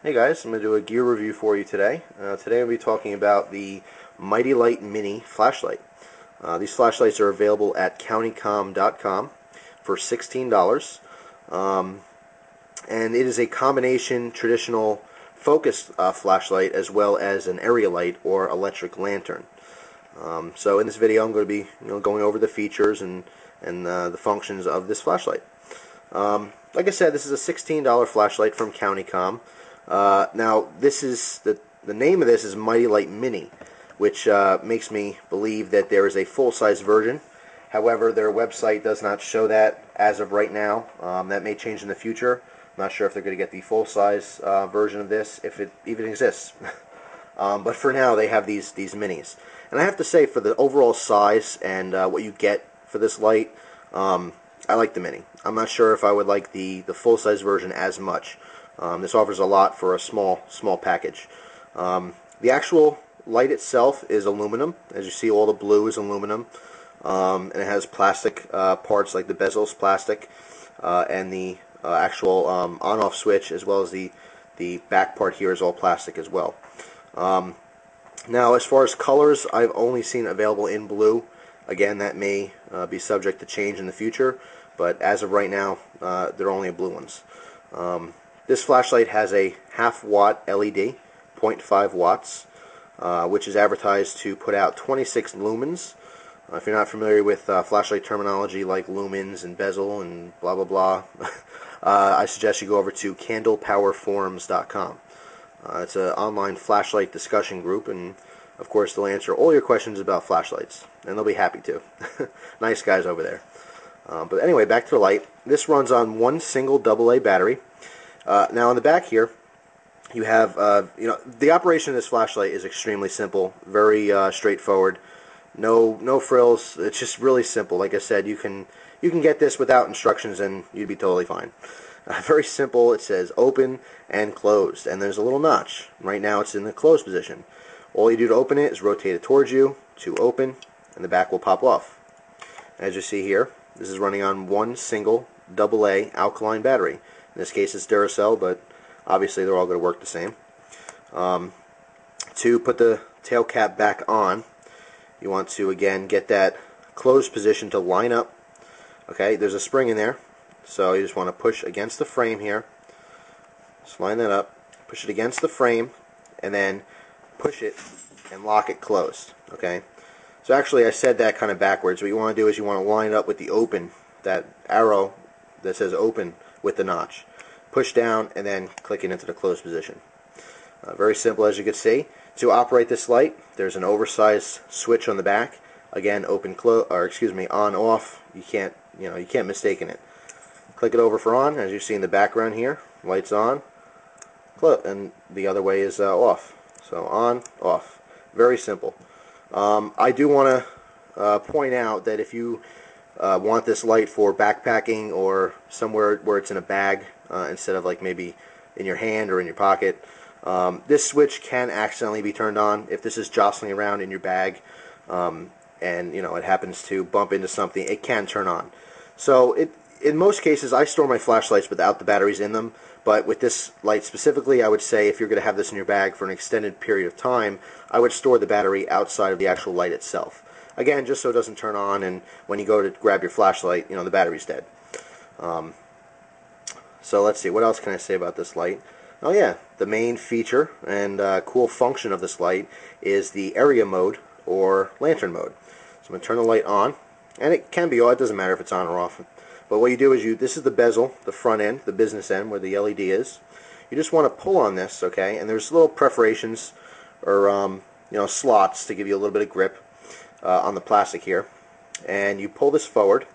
Hey guys, I'm going to do a gear review for you today. Today I'll be talking about the Mightylite Mini flashlight. These flashlights are available at countycom.com for $16. And it is a combination traditional focused flashlight as well as an area light or electric lantern. So in this video I'm going to be going over the features and the functions of this flashlight. Like I said, this is a $16 flashlight from Countycom. Now, this is the name of this is Mightylite Mini, which makes me believe that there is a full-size version. However, their website does not show that as of right now. That may change in the future. I'm not sure if they're going to get the full-size version of this, if it even exists. But for now, they have these minis. And I have to say, for the overall size and what you get for this light, I like the mini. I'm not sure if I would like the full-size version as much. This offers a lot for a small package. The actual light itself is aluminum. As you see, all the blue is aluminum, and it has plastic parts like the bezel's plastic, and the actual on-off switch, as well as the back part here, is all plastic as well. Now, as far as colors, I've only seen available in blue. Again, that may be subject to change in the future, but as of right now, they're only blue ones. This flashlight has a half-watt LED, 0.5 watts, which is advertised to put out 26 lumens. If you're not familiar with flashlight terminology like lumens and bezel and blah blah blah, I suggest you go over to candlepowerforums.com. It's an online flashlight discussion group, and of course they'll answer all your questions about flashlights, and they'll be happy to. Nice guys over there. But anyway, back to the light. This runs on one single AA battery. Now on the back here, you have, the operation of this flashlight is extremely simple, very straightforward. No frills. It's just really simple. Like I said, you can get this without instructions and you'd be totally fine. Very simple. It says open and closed, and there's a little notch. Right now it's in the closed position. All you do to open it is rotate it towards you to open, and the back will pop off. As you see here, this is running on one single AA alkaline battery. In this case it's Duracell, but obviously they're all going to work the same. To put the tail cap back on, you want to again get that closed position to line up. Okay, there's a spring in there, so you just want to push against the frame here. Just line that up, push it against the frame, and then push it and lock it closed. Okay, so actually I said that kind of backwards. What you want to do is you want to line it up with the open, that arrow that says open with the notch. Push down and then click it into the closed position. Very simple, as you can see. To operate this light, there's an oversized switch on the back. Again, open, close, or excuse me, on, off. You can't mistake it. Click it over for on, as you see in the background here. Lights on, and the other way is off. So on, off. Very simple. I do want to point out that if you want this light for backpacking or somewhere where it's in a bag instead of like maybe in your hand or in your pocket, this switch can accidentally be turned on if this is jostling around in your bag, and it happens to bump into something. It can turn on. So in most cases I store my flashlights without the batteries in them, but with this light specifically, I would say if you're going to have this in your bag for an extended period of time, I would store the battery outside of the actual light itself. Again, just so it doesn't turn on, and when you go to grab your flashlight, the battery's dead. So let's see, what else can I say about this light? Oh yeah, the main feature and cool function of this light is the area mode or lantern mode. So I'm going to turn the light on, and it can be on, it doesn't matter if it's on or off. But what you do is this is the bezel, the front end, the business end where the LED is. You just want to pull on this, okay, and there's little perforations or slots to give you a little bit of grip on the plastic here, and you pull this forward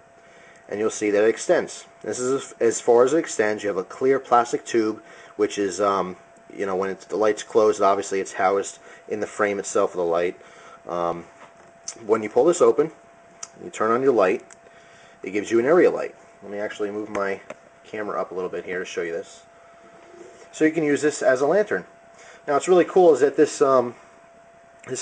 and you'll see that it extends. This is as far as it extends. You have a clear plastic tube, which is when the light's closed, obviously it's housed in the frame itself of the light. When you pull this open, you turn on your light, it gives you an area light. Let me actually move my camera up a little bit here to show you this. So you can use this as a lantern. Now what's really cool is that this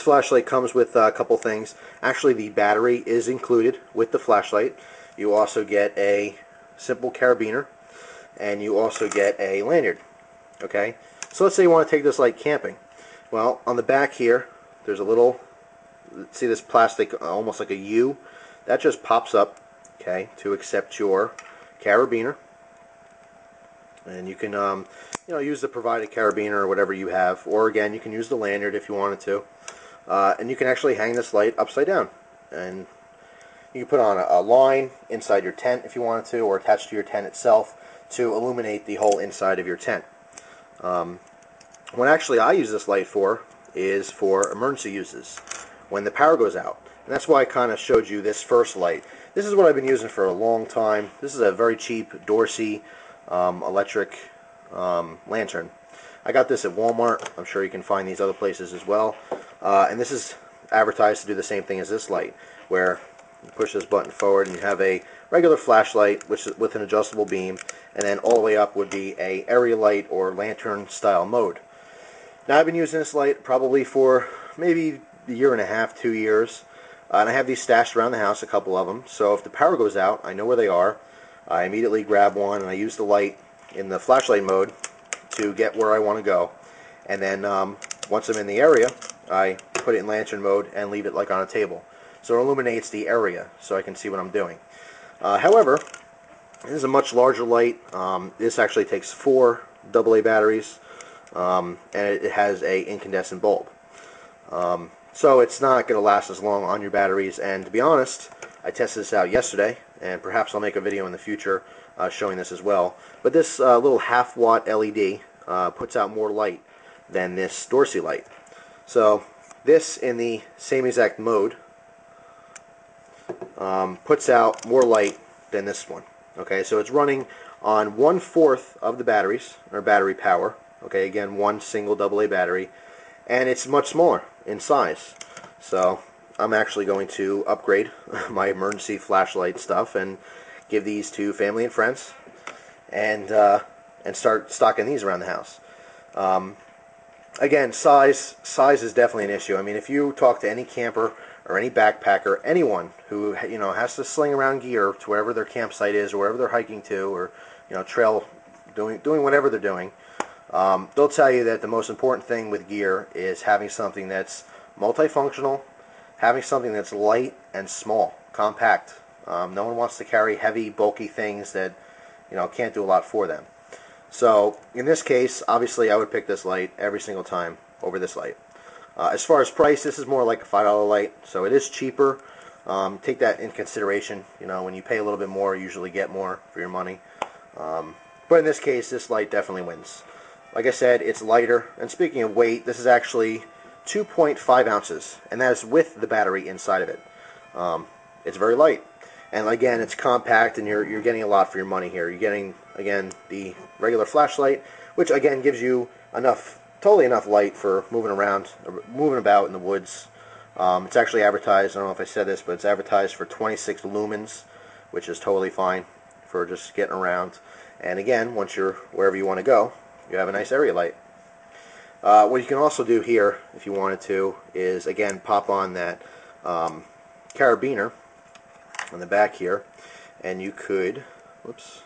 flashlight comes with a couple things. Actually, the battery is included with the flashlight. You also get a simple carabiner, and you also get a lanyard. Okay, So let's say you want to take this light camping. Well, on the back here, there's a little, see this plastic, almost like a U? That just pops up, okay, to accept your carabiner. And you can, use the provided carabiner or whatever you have. Or again, you can use the lanyard if you wanted to. And you can actually hang this light upside down. And you can put on a line inside your tent if you wanted to, or attached to your tent itself to illuminate the whole inside of your tent. What actually I use this light for is for emergency uses, when the power goes out. And that's why I kind of showed you this first light. This is what I've been using for a long time. This is a very cheap Dorsey electric lantern. I got this at Walmart. I'm sure you can find these other places as well. And this is advertised to do the same thing as this light, where you push this button forward and you have a regular flashlight which is with an adjustable beam, and then all the way up would be a area light or lantern style mode. Now I've been using this light probably for maybe a year and a half, 2 years, and I have these stashed around the house, a couple of them, so if the power goes out, I know where they are. I immediately grab one and I use the light in the flashlight mode to get where I want to go, and then once I'm in the area, I put it in lantern mode and leave it like on a table, so it illuminates the area so I can see what I'm doing. However, this is a much larger light. This actually takes 4 AA batteries, and it has a incandescent bulb. So it's not going to last as long on your batteries, and to be honest, I tested this out yesterday, and perhaps I'll make a video in the future showing this as well. But this little half-watt LED puts out more light than this Dorsey light. So this, in the same exact mode, puts out more light than this one. Okay, so it's running on 1/4 of the batteries, or battery power. Okay, again, one single AA battery, and it's much smaller in size. So I'm actually going to upgrade my emergency flashlight stuff and give these to family and friends, and start stocking these around the house. Again, size is definitely an issue. I mean, if you talk to any camper or any backpacker, anyone who has to sling around gear to wherever their campsite is, or wherever they're hiking to, or trail doing whatever they're doing, they'll tell you that the most important thing with gear is having something that's multifunctional, having something that's light and small, compact. No one wants to carry heavy, bulky things that can't do a lot for them. So in this case, obviously, I would pick this light every single time over this light. As far as price, this is more like a $5 light, so it is cheaper. Take that in consideration. When you pay a little bit more, you usually get more for your money. But in this case, this light definitely wins. Like I said, it's lighter. And speaking of weight, this is actually 2.5 ounces, and that is with the battery inside of it. It's very light. And again, it's compact, and you're getting a lot for your money here. You're getting, again, the regular flashlight, which again gives you totally enough light for moving about in the woods. It's actually advertised, I don't know if I said this, but it's advertised for 26 lumens, which is totally fine for just getting around. And again, once you're wherever you want to go, you have a nice area light. What you can also do here, if you wanted to, is again pop on that carabiner on the back here, and you could, whoops,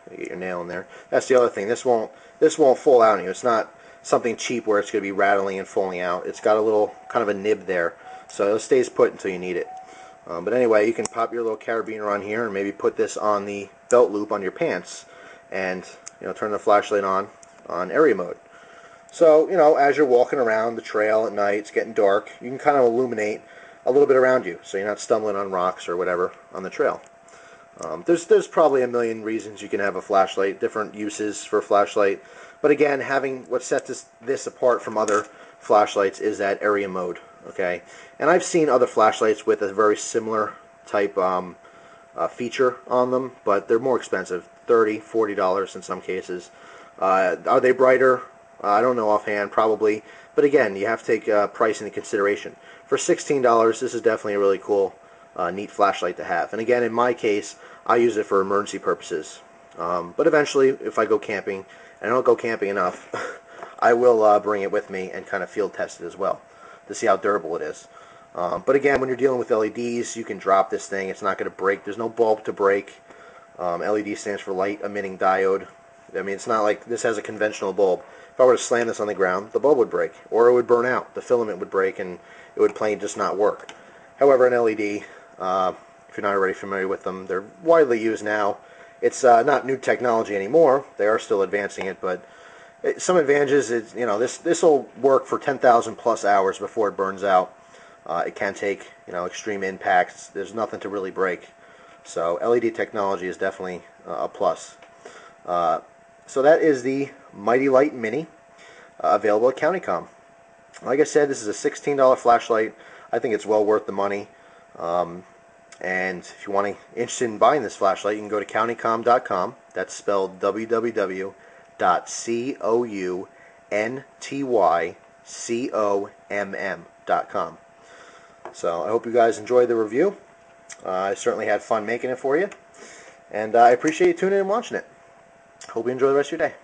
get your nail in there. That's the other thing. This won't fall out on you. It's not something cheap where it's going to be rattling and falling out. It's got a little kind of a nib there, so it stays put until you need it. But anyway, you can pop your little carabiner on here and maybe put this on the belt loop on your pants, and turn the flashlight on area mode. So as you're walking around the trail at night, it's getting dark, you can kind of illuminate a little bit around you, so you're not stumbling on rocks or whatever on the trail. There's probably a million reasons you can have a flashlight, different uses for a flashlight. But again, what sets this apart from other flashlights is that area mode. Okay, and I've seen other flashlights with a very similar type feature on them, but they're more expensive, $30, $40 in some cases. Are they brighter? I don't know offhand, probably. But again, you have to take price into consideration. For $16, this is definitely a really cool, neat flashlight to have. And again, in my case, I use it for emergency purposes. But eventually, if I go camping, and I don't go camping enough, I will bring it with me and kind of field test it as well to see how durable it is. But again, when you're dealing with LEDs, you can drop this thing. It's not going to break. There's no bulb to break. LED stands for light emitting diode. I mean, it's not like this has a conventional bulb. If I were to slam this on the ground, the bulb would break, or it would burn out. The filament would break, and it would plain just not work. However, an LED, if you're not already familiar with them, they're widely used now. It's not new technology anymore. They are still advancing it, but some advantages is, this will work for 10,000 plus hours before it burns out. It can take, extreme impacts. There's nothing to really break. So LED technology is definitely a plus. So that is the Mightylite Mini, available at CountyCom. Like I said, this is a $16 flashlight. I think it's well worth the money. And if you want to interested in buying this flashlight, you can go to countycom.com. That's spelled www.countycomm.com. So I hope you guys enjoyed the review. I certainly had fun making it for you, and I appreciate you tuning in and watching it. Hope you enjoy the rest of your day.